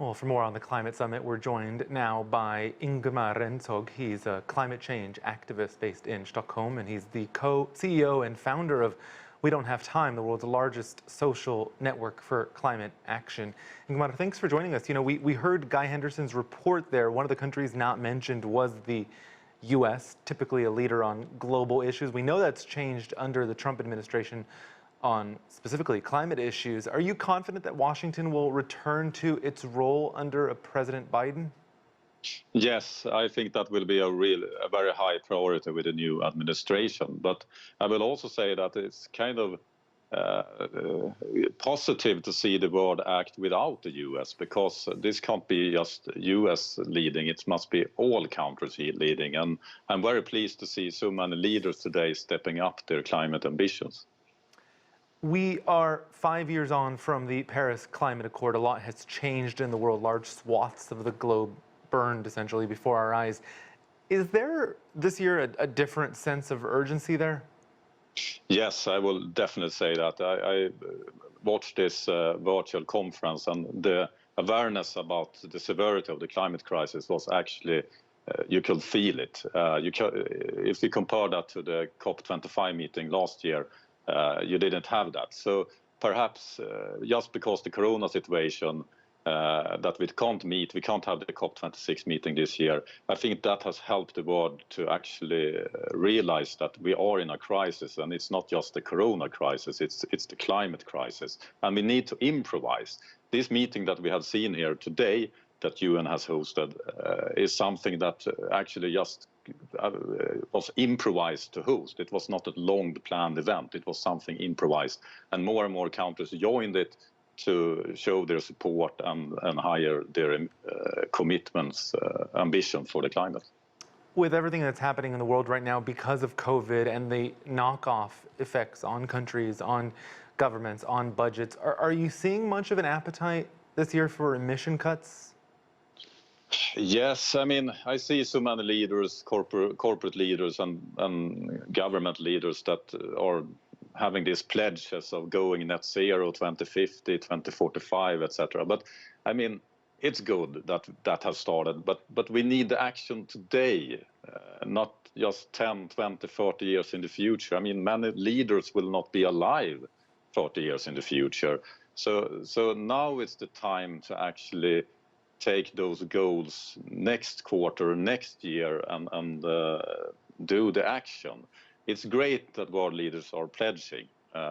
Well, for more on the climate summit, we're joined now by Ingmar Rertzhog. He's a climate change activist based in Stockholm, and he's the CEO and founder of We Don't Have Time, the world's largest social network for climate action. Ingmar, thanks for joining us. You know, we heard Guy Henderson's report there. One of the countries not mentioned was the U.S., typically a leader on global issues. We know that's changed under the Trump administration on specifically climate issues. Are you confident that Washington will return to its role under President Biden? Yes, I think that will be a very high priority with the new administration. But I will also say that it's kind of positive to see the world act without the U.S. because this can't be just U.S. leading, it must be all countries leading. And I'm very pleased to see so many leaders today stepping up their climate ambitions. We are 5 years on from the Paris Climate Accord. A lot has changed in the world. Large swaths of the globe burned essentially before our eyes. Is there this year a different sense of urgency there? Yes, I will definitely say that. I watched this virtual conference, and the awareness about the severity of the climate crisis was actually, you could feel it. If you compare that to the COP25 meeting last year, you didn't have that. So perhaps just because the corona situation that we can't meet, we can't have the COP26 meeting this year, I think that has helped the world to actually realize that we are in a crisis, and it's not just the corona crisis, it's the climate crisis, and we need to improvise. This meeting that we have seen here today that UN has hosted is something that actually just was improvised to host. It was not a long planned event, it was something improvised, and more countries joined it to show their support and higher their commitments, ambition for the climate. With everything that's happening in the world right now because of COVID and the knockoff effects on countries, on governments, on budgets, are you seeing much of an appetite this year for emission cuts? Yes, I mean, I see so many leaders, corporate leaders and government leaders that are having these pledges of going net zero 2050, 2045, etc. But I mean, it's good that that has started, but we need the action today, not just 10, 20, 30 years in the future. I mean, many leaders will not be alive 30 years in the future. So now is the time to actually take those goals next quarter, next year, and do the action. It's great that world leaders are pledging.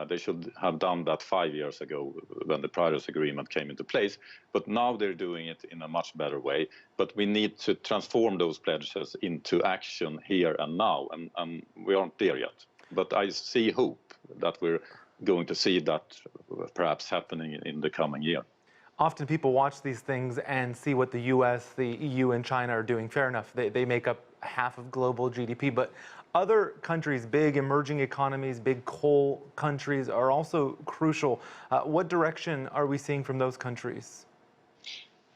They should have done that 5 years ago when the Paris Agreement came into place, but now they're doing it in a much better way. But we need to transform those pledges into action here and now, and we aren't there yet. But I see hope that we're going to see that perhaps happening in the coming year. Often people watch these things and see what the US, the EU, and China are doing. Fair enough, they make up half of global GDP, but other countries, big emerging economies, big coal countries are also crucial. What direction are we seeing from those countries?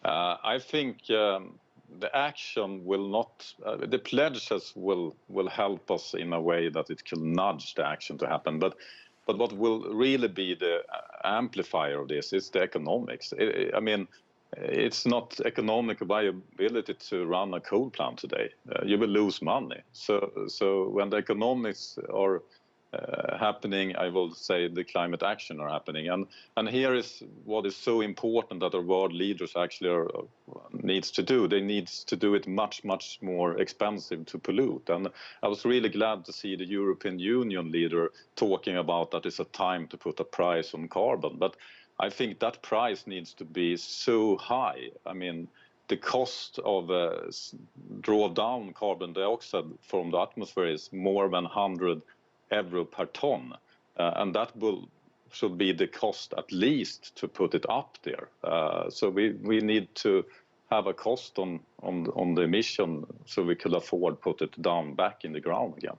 I think the action will not, the pledges will help us in a way that it can nudge the action to happen. But what will really be the amplifier of this is the economics. I mean, it's not economic viability to run a coal plant today. You will lose money. So when the economics are happening, I will say the climate action are happening. And here is what is so important that our world leaders actually needs to do. They need to do it much more expensive to pollute. And I was really glad to see the European Union leader talking about that it's a time to put a price on carbon. But I think that price needs to be so high. I mean, the cost of draw down carbon dioxide from the atmosphere is more than 100 euro per ton, and that should be the cost at least to put it up there. So we need to have a cost on the emission so we could afford put it down back in the ground again.